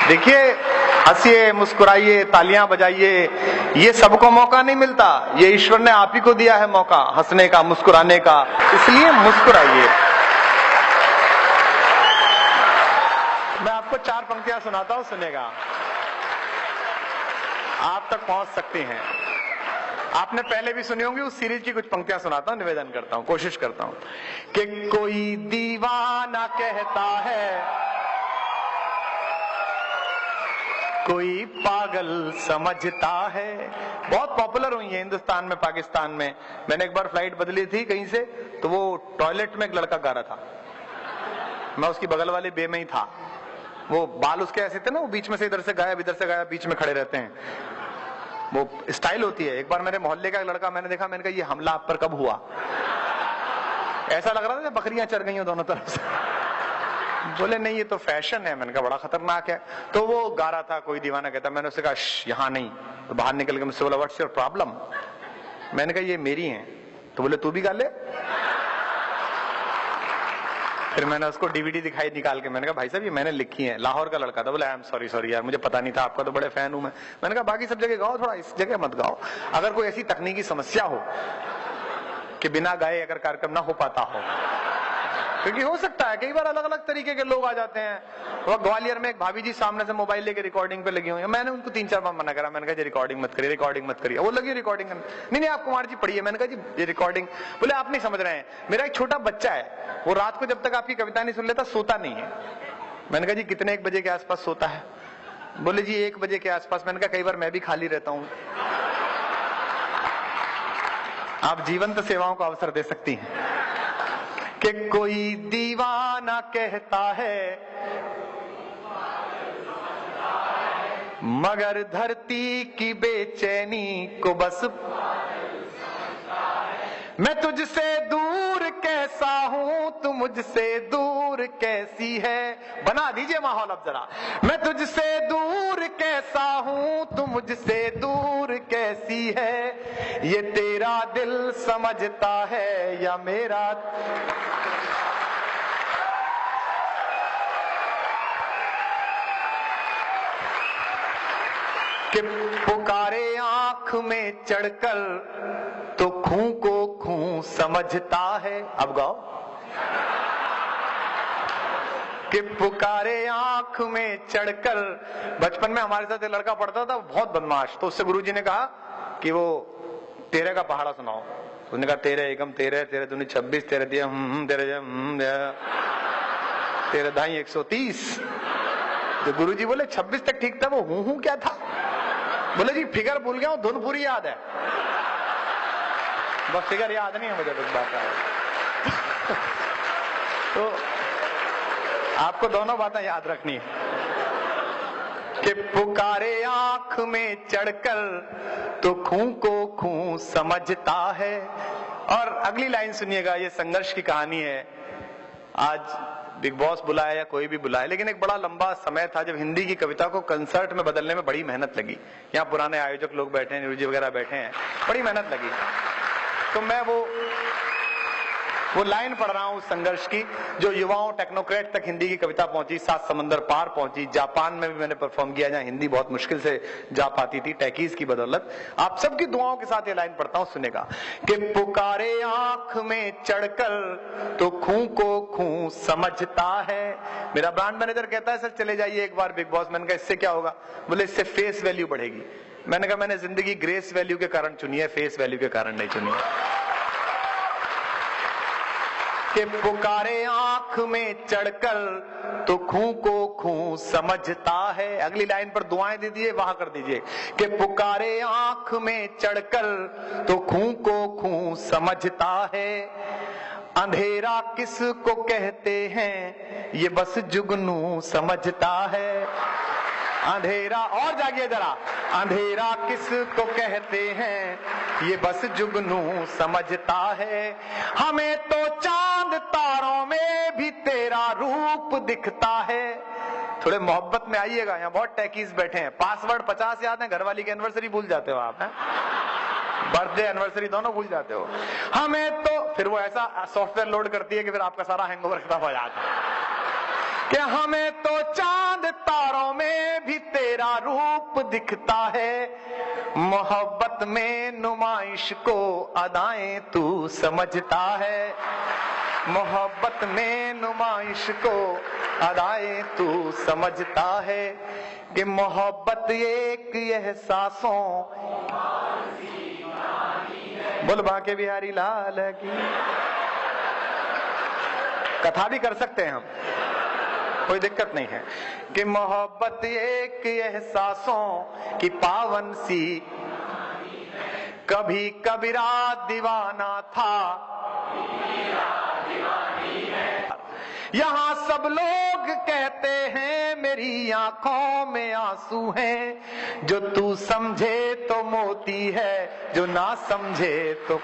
देखिए, हंसिए, मुस्कुराइए, तालियां बजाइए, ये सबको मौका नहीं मिलता। ये ईश्वर ने आप ही को दिया है मौका हंसने का, मुस्कुराने का, इसलिए मुस्कुराइए। मैं आपको 4 पंक्तियां सुनाता हूं, सुनेगा, आप तक पहुंच सकती हैं। आपने पहले भी सुनी होंगी, उस सीरीज की कुछ पंक्तियां सुनाता हूं, निवेदन करता हूं, कोशिश करता हूं कि कोई दीवाना कहता है, कोई पागल समझता है। बहुत पॉपुलर हुई है हिंदुस्तान में, पाकिस्तान में। मैंने एक बार फ्लाइट बदली थी कहीं से, तो वो टॉयलेट में एक लड़का गा रहा था, मैं उसकी बगल वाले बे में ही था। वो बाल उसके ऐसे थे ना, वो बीच में से इधर से गायब, इधर से गायब, बीच में खड़े रहते हैं, वो स्टाइल होती है। एक बार मेरे मोहल्ले का एक लड़का मैंने देखा, मैंने कहा ये हमला आप पर कब हुआ? ऐसा लग रहा था बकरियां चर गई हो दोनों तरफ से। बोले नहीं, ये तो फैशन है। मैंने कहा बड़ा खतरनाक है। तो वो गा रहा था, कोई दीवाना कहता। मैंने उससे कहा यहाँ नहीं। तो बाहर निकल के मुझसे बोला व्हाट्स योर प्रॉब्लम? मैंने कहा ये मेरी है। तो बोले तू भी गा ले। फिर मैंने उसको डीवीडी दिखाई निकाल के, मैंने कहा भाई साहब ये मैंने लिखी है। लाहौर का लड़का था। बोले आई एम सॉरी यार, मुझे पता नहीं था, आपका तो बड़े फैन हूं मैं। मैंने कहा बाकी सब जगह गाओ, थोड़ा इस जगह मत गाओ। अगर कोई ऐसी तकनीकी समस्या हो कि बिना गाए अगर कार्यक्रम ना हो पाता हो, क्योंकि हो सकता है कई बार अलग अलग तरीके के लोग आ जाते हैं। वो ग्वालियर में एक भाभी जी सामने से मोबाइल लेके रिकॉर्डिंग पे लगी हुई है। मैंने उनको 3-4 बार मना करा, मैंने कहा जी रिकॉर्डिंग मत करिए, रिकॉर्डिंग मत करिए। वो लगी रिकॉर्डिंग करने। नहीं आप कुमार जी पढ़िए। मैंने कहा जी ये रिकॉर्डिंग। बोले आप नहीं समझ रहे हैं, मेरा एक छोटा बच्चा है, वो रात को जब तक आपकी कविता नहीं सुन लेता सोता नहीं है। मैंने कहा जी कितने, 1 बजे के आसपास सोता है? बोले जी 1 बजे के आसपास। मैंने कहा कई बार मैं भी खाली रहता हूं, आप जीवंत सेवाओं को अवसर दे सकती हैं। कि कोई दीवाना कहता है, मगर धरती की बेचैनी को बस मैं तुझसे दूर कैसा हूं, तू मुझसे दूर कैसी है। बना दीजिए माहौल अब जरा। मैं तुझसे दूर कैसा हूं, तू मुझसे दूर कैसी है। ये तेरा दिल समझता है या मेरा? कि पुकारे आंख में चढ़कर तो खूं को खूं समझता है। अब गाओ। कि पुकारे आंख में चढ़कर। बचपन में हमारे साथ एक लड़का पढ़ता था, बहुत बदमाश। तो उससे गुरुजी ने कहा कि वो तेरे का पहाड़ा सुनाओ। उसने कहा तेरे एकम तेरे, तेरे दूनी 26, तेरे दिया तेरे दाई 130। तो गुरुजी बोले 26 तक ठीक था, वो हूं क्या था? बोले जी फिगर भूल गया हूं, धुन पूरी याद है, बस फिगर याद नहीं है मुझे। कुछ बात है तो आपको दोनों बातें याद रखनी है। कि पुकारे आंख में चढ़कर तो खूं को खूं समझता है। और अगली लाइन सुनिएगा, ये संघर्ष की कहानी है। आज बिग बॉस बुलाया या कोई भी बुलाया, लेकिन एक बड़ा लंबा समय था जब हिंदी की कविता को कंसर्ट में बदलने में बड़ी मेहनत लगी। यहाँ पुराने आयोजक लोग बैठे हैं, नीरू जी वगैरह बैठे हैं, बड़ी मेहनत लगी। तो मैं वो लाइन पढ़ रहा हूं उस संघर्ष की, जो युवाओं टेक्नोक्रेट तक हिंदी की कविता पहुंची, 7 समंदर पार पहुंची। जापान में भी मैंने परफॉर्म किया, जहां हिंदी बहुत मुश्किल से जा पाती थी टैकीज की बदौलत। आप सबकी दुआओं के साथ ये लाइन पढ़ता हूं, सुनेगा। कि पुकारे आंख में चढ़कर तो खूं को खूं समझता है। मेरा ब्रांड मैनेजर कहता है सर चले जाइए एक बार बिग बॉस। मैंने कहा इससे क्या होगा? बोले इससे फेस वैल्यू बढ़ेगी। मैंने कहा मैंने जिंदगी ग्रेस वैल्यू के कारण चुनी है, फेस वैल्यू के कारण नहीं चुनी है। कि पुकारे आंख में चढ़कर तो खूं को खूं समझता है। अगली लाइन पर दुआएं दे दीजिए, वहां कर दीजिए। कि पुकारे आंख में चढ़कर तो खूं को खूं समझता है। अंधेरा किस को कहते हैं, ये बस जुगनू समझता है। अंधेरा, और जागिए जरा। अंधेरा किस को कहते हैं, ये बस जुगनू समझता है। हमें तो चांद तारों में भी तेरा रूप दिखता है। थोड़े मोहब्बत में आइएगा, यहाँ बहुत टैकीज बैठे हैं। पासवर्ड 50 याद है, घरवाली की एनिवर्सरी भूल जाते हो आप, बर्थडे एनिवर्सरी दोनों भूल जाते हो। हमें तो, फिर वो ऐसा सॉफ्टवेयर लोड करती है कि फिर आपका सारा हैंगओवर खत्म हो जाता है। कि हमें तो चांद तारों में भी तेरा रूप दिखता है, मोहब्बत में नुमाइश को अदाएं तू समझता है, मोहब्बत में नुमाइश को अदाएं तू समझता है, कि मोहब्बत एक एहसासों। बोल बांके बिहारी लाल की। कथा भी कर सकते हैं हम, कोई दिक्कत नहीं है। कि मोहब्बत एक एहसासों की पावन सी, कभी कबीरा दीवाना था, यहाँ सब लोग कहते हैं मेरी आंखों में आंसू हैं, जो तू समझे तो मोती है, जो ना समझे तो